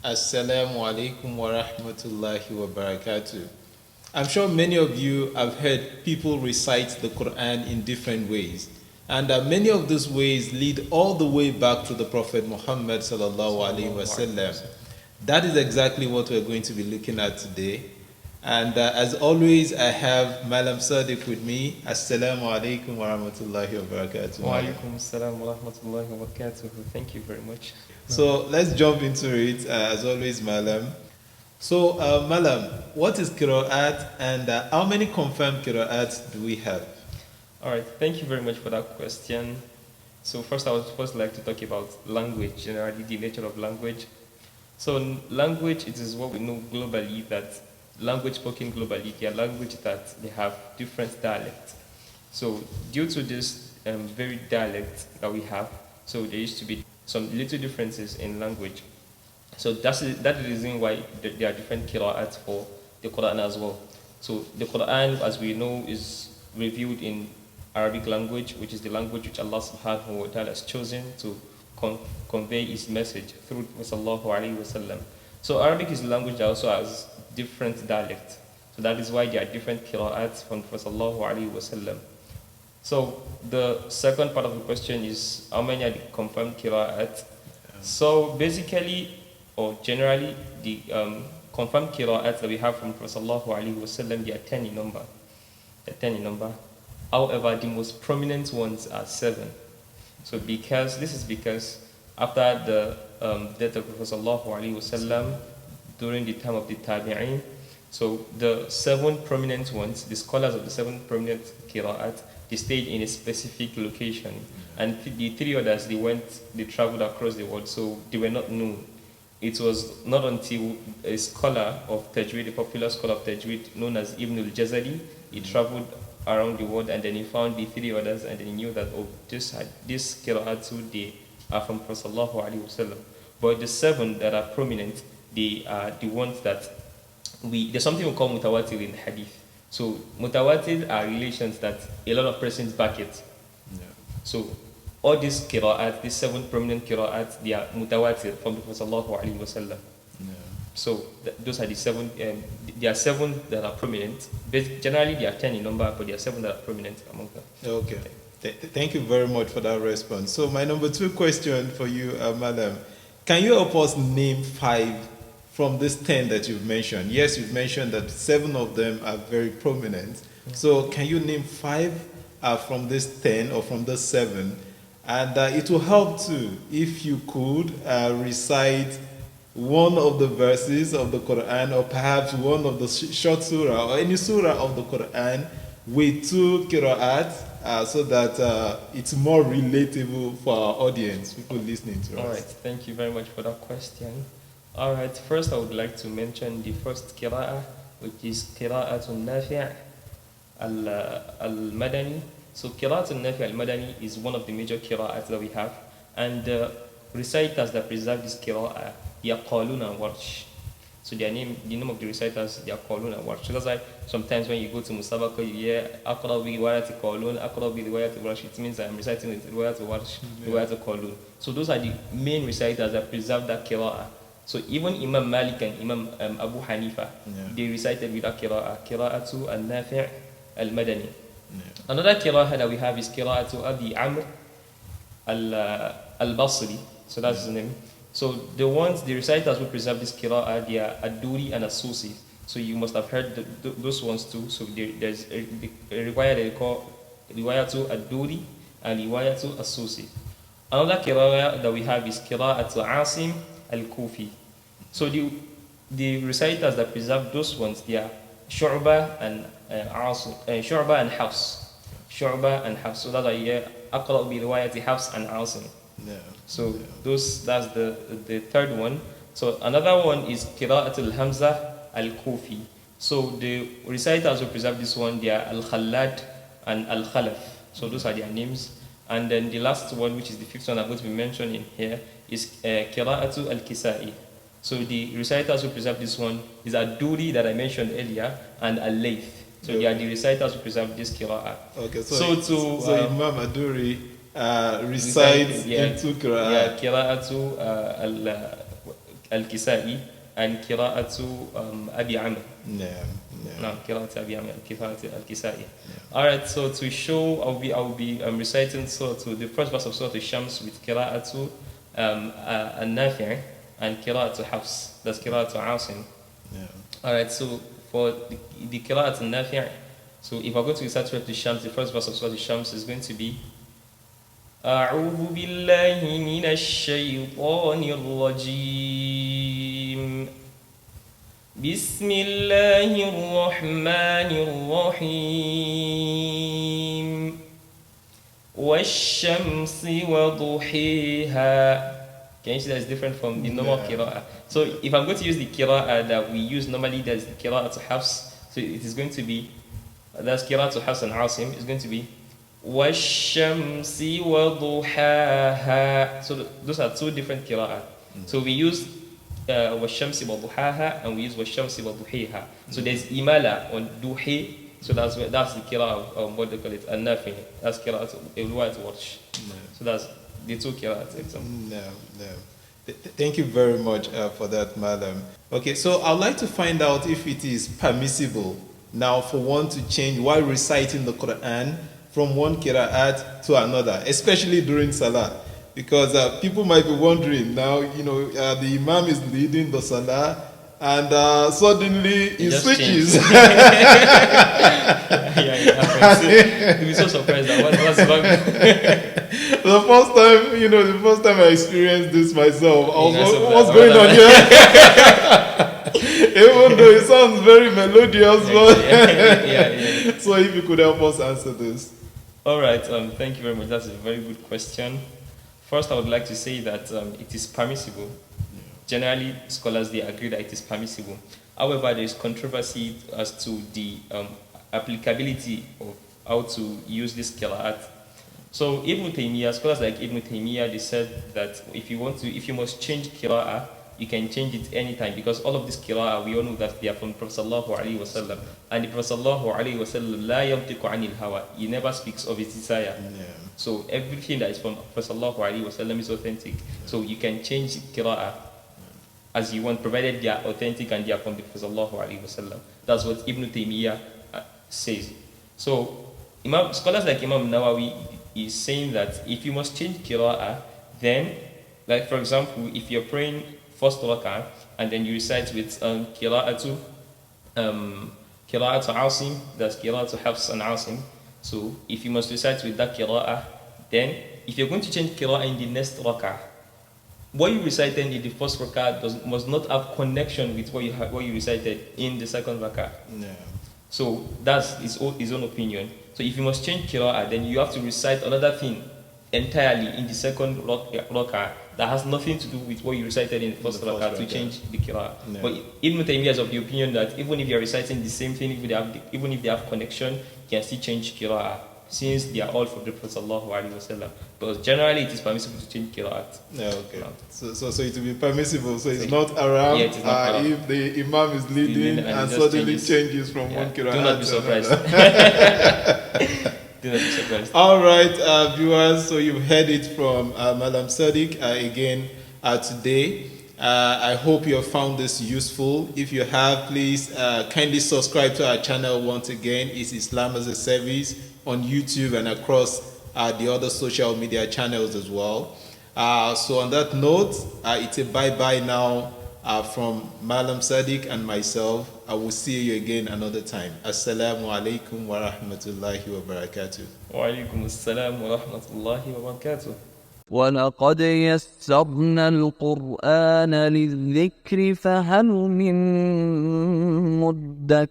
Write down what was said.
Assalamu alaikum wa rahmatullahi wa barakatuh. I'm sure many of you have heard people recite the Quran in different ways. And many of these ways lead all the way back to the Prophet Muhammad sallallahu alaihi wasallam. That is exactly what we're going to be looking at today. And as always, I have Malam Sadiq with me. Assalamu alaikum wa rahmatullahi wa barakatuh. Wa alaikum assalam wa rahmatullahi wa barakatuh. Thank you very much. So let's jump into it. As always, Malam. So, Malam, what is Qira'at and how many confirmed Qira'at do we have? All right, thank you very much for that question. So first, I would first like to talk about language, generally the nature of language. So language, it is what we know globally, that language spoken globally, they are language that they have different dialects. So due to this very dialect that we have, so there used to be some little differences in language. So that's the reason why there are different qira'at for the Quran as well. So the Quran, as we know, is revealed in Arabic language, which is the language which Allah subhanahu wa ta'ala has chosen to convey his message through sallallahu alayhi wa sallam. So Arabic is a language that also has different dialects. So that is why there are different qira'ats from sallallahu alayhi wa sallam. So the second part of the question is how many are the confirmed qira'at? So basically, or generally, the confirmed qira'at that we have from Prophet sallallahu alaihi wasallam, they are 10 in number. They're 10 in number. However, the most prominent ones are 7. So this is because after the death of Prophet sallallahu alaihi wasallam, during the time of the tabi'in, so the 7 prominent ones, the scholars of the 7 prominent qira'at, they stayed in a specific location, and the 3 others, they traveled across the world, so they were not known. It was not until a scholar of Tajweed, a popular scholar of Tajweed known as Ibn al-Jazari, he traveled around the world and then he found the 3 others, and then he knew that, oh, this qira'at, they are from Prophet sallallahu alaihi wasallam. But the 7 that are prominent, they are the ones that there's something we call mutawatir in hadith. So mutawatir are relations that a lot of persons back it. Yeah. So all these qira'at, these 7 prominent qira'at, they are mutawatir from the Prophet sallallahu alaihi wasallam. Yeah. So those are the 7. There are 7 that are prominent. Generally, there are 10 in number, but there are 7 that are prominent among them. Okay. Thank you very much for that response. So my number 2 question for you, Madam, can you help us name 5 from this 10 that you've mentioned? Yes, you've mentioned that 7 of them are very prominent. So can you name 5 from this 10 or from this 7? And it will help too if you could recite one of the verses of the Quran, or perhaps one of the short surah or any surah of the Quran with 2 qira'at, so that it's more relatable for our audience, people listening to us. All right, thank you very much for that question. All right, first I would like to mention the first qira'ah, which is Qira'at al-Nafi' al-Madani. So Qira'at al-Nafi' al-Madani is one of the major qira'ats that we have, and the reciters that preserve this qira'ah, they are Qalun and Warsh. So the name of the reciters, they are Qalun and Warsh. So that's why sometimes when you go to Musabaqa, you hear Aqra bi riwayat Qalun, Aqra bi riwayat Warsh. It means I'm reciting with riwayat Warsh, riwayat Qalun. So those are the main reciters that preserve that qira'ah. So even Imam Malik and Imam Abu Hanifa, they recited with that qira'ah, Qira'atu al-Nafi' al-Madani. Another qira'ah that we have is Qira'atu Abi Amr al-Basri. So that's his name. So the reciters who preserve this qira'ah, they are Ad-Duri and As-Susi. So you must have heard those ones too. So there's a riwayah that they call Riwayatu Ad-Duri and Riwayatu As-Susi. Another qira'ah that we have is Qira'atu Asim al-Kufi. So the reciters that preserve those ones, they are Shu'ba and Shu'ba and Hafs. Shu'ba and Hafs. So that's why you Aqra bi riwayati Hafs and Asim. So that's the third one. So another one is Qira'at al-Hamza al-Kufi. So the reciters who preserve this one, they are Al-Khallad and Al-Khalaf. So those are their names. And then the last one, which is the 5th one I'm going to be mentioning here, is Qira'atu al-Kisa'i. So the reciters who preserve this one is Ad-Duri that I mentioned earlier and Al-Layth. So they are the reciters who preserve this qira'ah. Okay, so Imam Ad-Duri recites into Qira'at. Yeah, al-Kisa'i and Qira'at Abi Amr. No. Qira'at Abi Amr, al-Kisa'i. Alright, so to show, I'll be reciting the first verse of Surah Al-Shams with Qira'at al-Nafi' and Qira'at Hafs. That's Qira'at Asim. Alright, so for the Qira'at al-Nafi', so if I go to recite Surah Al-Shams, the first verse of Surah Al-Shams is going to be أعوذ بالله من الشيطان الرجيم بسم الله الرحمن الرحيم والشمس وضحيها. Can you see that it's different from the normal Qira'ah? So if I'm going to use the Qira'ah that we use normally, that's the Qira'ah to Hafs, so it is going to be, that's Qira'ah to Hafs and Asim, it's going to be وَالشَّمْسِ وَضُحَاهَا. So those are two different Qira'at. So we use وَالشَّمْسِ وَضُحَاهَا and we use وَالشَّمْسِ وَضُحِيهَا. So there's imala on duhi. So that's the Qira'at of what they call it, an-nafi. That's Qira'at al-Ruwayat Warsh. So that's the two Qira'at example. No. Thank you very much for that, madam. Okay, so I'd like to find out if it is permissible now for one to change while reciting the Quran from one Qira'at to another, especially during Salah. Because people might be wondering now, the Imam is leading the Salah and suddenly he switches. You'll be so surprised that what's wrong. The first time I experienced this myself, I was what's going on here? Even though it sounds very melodious, but so if you could help us answer this. All right, thank you very much. That's a very good question. First, I would like to say that it is permissible. Generally, scholars, they agree that it is permissible. However, there is controversy as to the applicability of how to use this Qira'at. So Ibn Taymiyyah, scholars like Ibn Taymiyyah, they said that if you must change Qira'ah, you can change it anytime, because all of this Qira'ah, we all know that they are from Prophet Sallallahu Alaihi Wasallam. And the Prophet Sallallahu Alaihi Wasallam, la yantiqu anil hawa, he never speaks of his desire. So everything that is from Prophet Sallallahu Alaihi Wasallam is authentic. So you can change Qira'ah as you want, provided they are authentic and they are from the Prophet Sallallahu Alaihi Wasallam. That's what Ibn Taymiyyah says. So scholars like Imam Nawawi is saying that if you must change Qira'ah, then, like for example, if you're praying first rak'ah and then you recite with Qira'atu Asim, that's Qira'atu Hafs and Asim. So if you must recite with that Qira'ah, then if you're going to change Qira'ah in the next rak'ah, what you recited in the first rak'ah must not have connection with what you recited in the second rak'ah. So that's his own opinion. So if you must change Qira'ah, then you have to recite another thing entirely in the second rak'ah that has nothing to do with what you recited in the first rak'ah to change the Qira'ah. But Ibn Taymiyyah is of the opinion that even if you are reciting the same thing, even if they have connection, you can still change Qira'ah, since they are all from the Prophet Sallallahu Alaihi Wasallam. Because generally it is permissible to change Qira'at. Okay. So it will be permissible. So it's not around if the Imam is leading and suddenly changes from one Qira'at. Do not be surprised. Do not be surprised. All right, viewers. So you've heard it from Madam Sadiq again today. I hope you have found this useful. If you have, please kindly subscribe to our channel once again. It's IslamasaService on YouTube and across the other social media channels as well. So on that note, it's a bye-bye now from Malam Sadiq and myself. I will see you again another time. Assalamu alaikum wa rahmatullahi wa barakatuh. Wa alaikum assalam wa rahmatullahi wa barakatuh. ولقد يسرنا القرآن للذكر فهل من مدكر